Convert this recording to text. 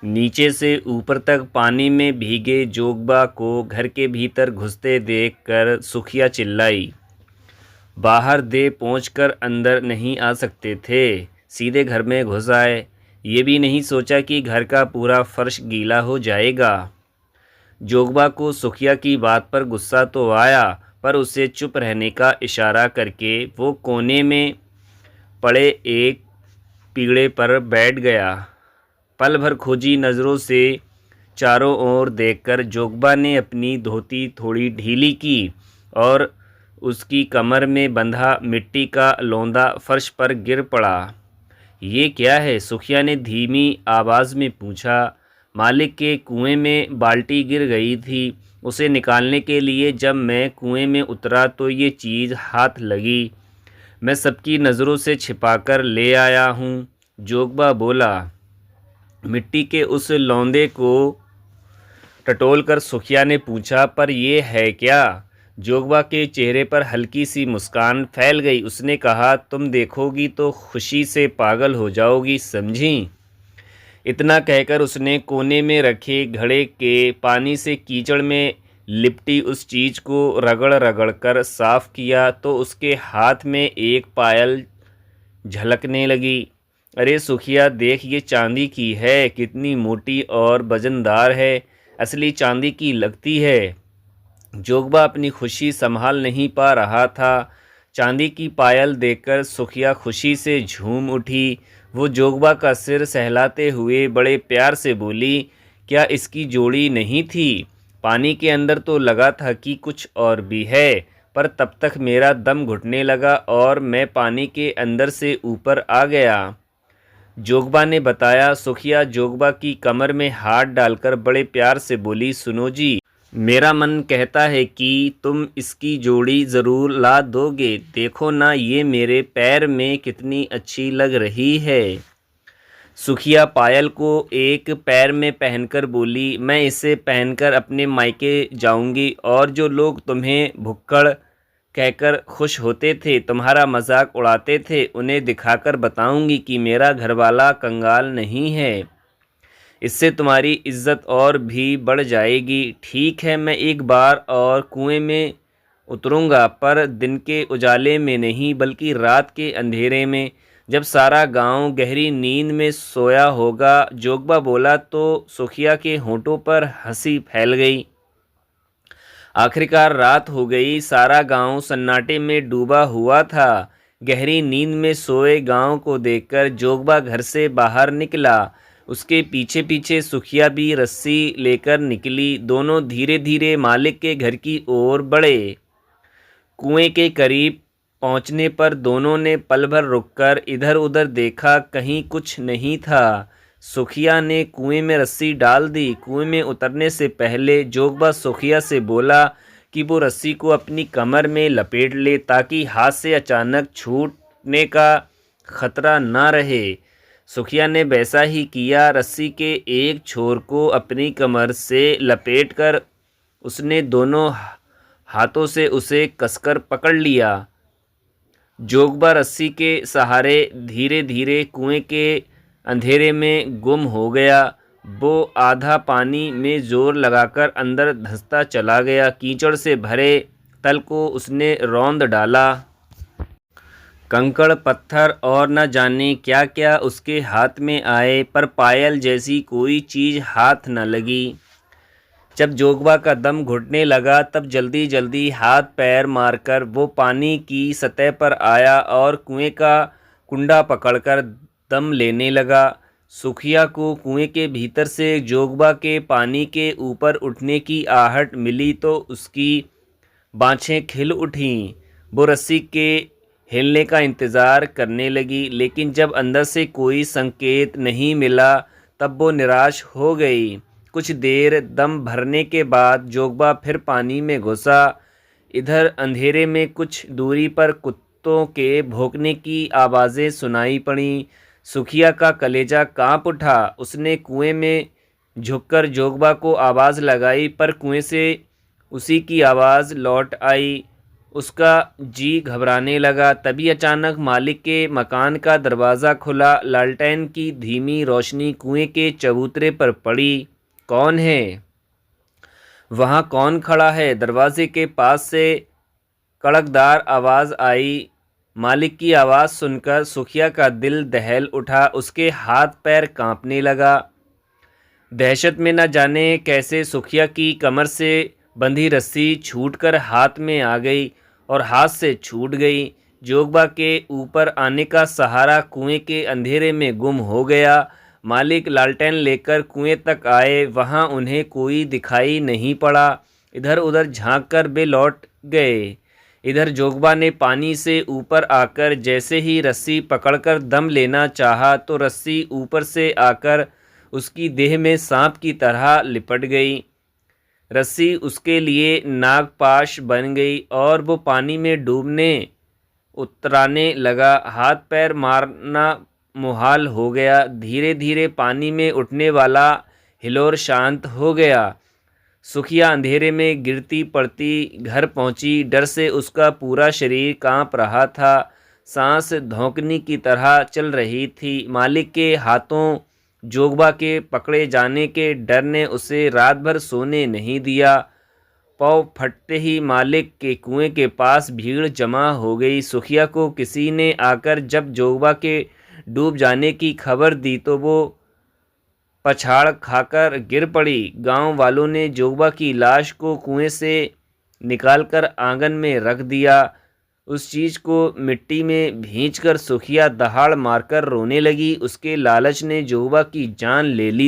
नीचे से ऊपर तक पानी में भीगे जोगबा को घर के भीतर घुसते देखकर सुखिया चिल्लाई। बाहर दे पहुंचकर अंदर नहीं आ सकते थे, सीधे घर में घुस आए। ये भी नहीं सोचा कि घर का पूरा फर्श गीला हो जाएगा। जोगबा को सुखिया की बात पर गुस्सा तो आया, पर उसे चुप रहने का इशारा करके वो कोने में पड़े एक पीढ़े पर बैठ गया। पल भर खोजी नज़रों से चारों ओर देखकर जोगबा ने अपनी धोती थोड़ी ढीली की और उसकी कमर में बंधा मिट्टी का लौंदा फर्श पर गिर पड़ा। ये क्या है? सुखिया ने धीमी आवाज़ में पूछा। मालिक के कुएं में बाल्टी गिर गई थी, उसे निकालने के लिए जब मैं कुएं में उतरा तो ये चीज़ हाथ लगी। मैं सबकी नज़रों से छिपाकर ले आया हूँ, जोगबा बोला। मिट्टी के उस लौंदे को टटोलकर सुखिया ने पूछा, पर यह है क्या? जोगबा के चेहरे पर हल्की सी मुस्कान फैल गई। उसने कहा, तुम देखोगी तो खुशी से पागल हो जाओगी, समझी? इतना कहकर उसने कोने में रखे घड़े के पानी से कीचड़ में लिपटी उस चीज़ को रगड़ रगड़ कर साफ़ किया तो उसके हाथ में एक पायल झलकने लगी। अरे सुखिया, देख, ये चांदी की है, कितनी मोटी और वजनदार है, असली चांदी की लगती है। जोगबा अपनी खुशी संभाल नहीं पा रहा था। चांदी की पायल देखकर सुखिया खुशी से झूम उठी। वो जोगबा का सिर सहलाते हुए बड़े प्यार से बोली, क्या इसकी जोड़ी नहीं थी? पानी के अंदर तो लगा था कि कुछ और भी है, पर तब तक मेरा दम घुटने लगा और मैं पानी के अंदर से ऊपर आ गया, जोगबा ने बताया। सुखिया जोगबा की कमर में हाथ डालकर बड़े प्यार से बोली, सुनो जी, मेरा मन कहता है कि तुम इसकी जोड़ी ज़रूर ला दोगे। देखो ना, ये मेरे पैर में कितनी अच्छी लग रही है। सुखिया पायल को एक पैर में पहनकर बोली, मैं इसे पहनकर अपने मायके जाऊंगी और जो लोग तुम्हें भुक्कड़ कहकर खुश होते थे, तुम्हारा मजाक उड़ाते थे, उन्हें दिखाकर बताऊंगी कि मेरा घरवाला कंगाल नहीं है। इससे तुम्हारी इज्जत और भी बढ़ जाएगी। ठीक है, मैं एक बार और कुएं में उतरूंगा, पर दिन के उजाले में नहीं, बल्कि रात के अंधेरे में, जब सारा गांव गहरी नींद में सोया होगा, जोगबा बोला। तो सुखिया के होंठों पर हंसी फैल गई। आखिरकार रात हो गई। सारा गांव सन्नाटे में डूबा हुआ था। गहरी नींद में सोए गांव को देखकर जोगबा घर से बाहर निकला। उसके पीछे पीछे सुखिया भी रस्सी लेकर निकली। दोनों धीरे धीरे मालिक के घर की ओर बढ़े। कुएं के करीब पहुंचने पर दोनों ने पल भर रुककर इधर उधर देखा, कहीं कुछ नहीं था। सुखिया ने कुएं में रस्सी डाल दी। कुएं में उतरने से पहले जोगबा सुखिया से बोला कि वो रस्सी को अपनी कमर में लपेट ले, ताकि हाथ से अचानक छूटने का खतरा ना रहे। सुखिया ने वैसा ही किया। रस्सी के एक छोर को अपनी कमर से लपेटकर उसने दोनों हाथों से उसे कसकर पकड़ लिया। जोगबा रस्सी के सहारे धीरे धीरे कुएं के अंधेरे में गुम हो गया। वो आधा पानी में जोर लगाकर अंदर धंसता चला गया। कीचड़ से भरे तल को उसने रौंद डाला। कंकड़, पत्थर और न जाने क्या क्या उसके हाथ में आए, पर पायल जैसी कोई चीज़ हाथ न लगी। जब जोगबा का दम घुटने लगा, तब जल्दी जल्दी हाथ पैर मारकर वो पानी की सतह पर आया और कुएं का कुंडा पकड़कर दम लेने लगा। सुखिया को कुएं के भीतर से जोगबा के पानी के ऊपर उठने की आहट मिली तो उसकी बाँछें खिल उठीं। वो रस्सी के हिलने का इंतज़ार करने लगी, लेकिन जब अंदर से कोई संकेत नहीं मिला, तब वो निराश हो गई। कुछ देर दम भरने के बाद जोगबा फिर पानी में घुसा। इधर अंधेरे में कुछ दूरी पर कुत्तों के भौंकने की आवाज़ें सुनाई पड़ीं। सुखिया का कलेजा कांप उठा। उसने कुएं में झुककर जोगबा को आवाज़ लगाई, पर कुएं से उसी की आवाज़ लौट आई। उसका जी घबराने लगा। तभी अचानक मालिक के मकान का दरवाज़ा खुला। लालटेन की धीमी रोशनी कुएं के चबूतरे पर पड़ी। कौन है वहाँ? कौन खड़ा है? दरवाजे के पास से कड़कदार आवाज़ आई। मालिक की आवाज़ सुनकर सुखिया का दिल दहल उठा। उसके हाथ पैर कांपने लगा। दहशत में न जाने कैसे सुखिया की कमर से बंधी रस्सी छूटकर हाथ में आ गई और हाथ से छूट गई। जोगबा के ऊपर आने का सहारा कुएं के अंधेरे में गुम हो गया। मालिक लालटेन लेकर कुएं तक आए। वहां उन्हें कोई दिखाई नहीं पड़ा। इधर उधर झांककर वे लौट गए। इधर जोगबा ने पानी से ऊपर आकर जैसे ही रस्सी पकड़कर दम लेना चाहा तो रस्सी ऊपर से आकर उसकी देह में सांप की तरह लिपट गई। रस्सी उसके लिए नागपाश बन गई और वो पानी में डूबने उतराने लगा। हाथ पैर मारना मुहाल हो गया। धीरे धीरे पानी में उठने वाला हिलोर शांत हो गया। सुखिया अंधेरे में गिरती पड़ती घर पहुंची। डर से उसका पूरा शरीर कांप रहा था। सांस धौंकनी की तरह चल रही थी। मालिक के हाथों जोगबा के पकड़े जाने के डर ने उसे रात भर सोने नहीं दिया। पाँव फटते ही मालिक के कुएं के पास भीड़ जमा हो गई। सुखिया को किसी ने आकर जब जोगबा के डूब जाने की खबर दी तो वो पछाड़ खाकर गिर पड़ी। गांव वालों ने जोगबा की लाश को कुएं से निकालकर आंगन में रख दिया। उस चीज़ को मिट्टी में भींचकर सुखिया दहाड़ मारकर रोने लगी। उसके लालच ने जोगबा की जान ले ली।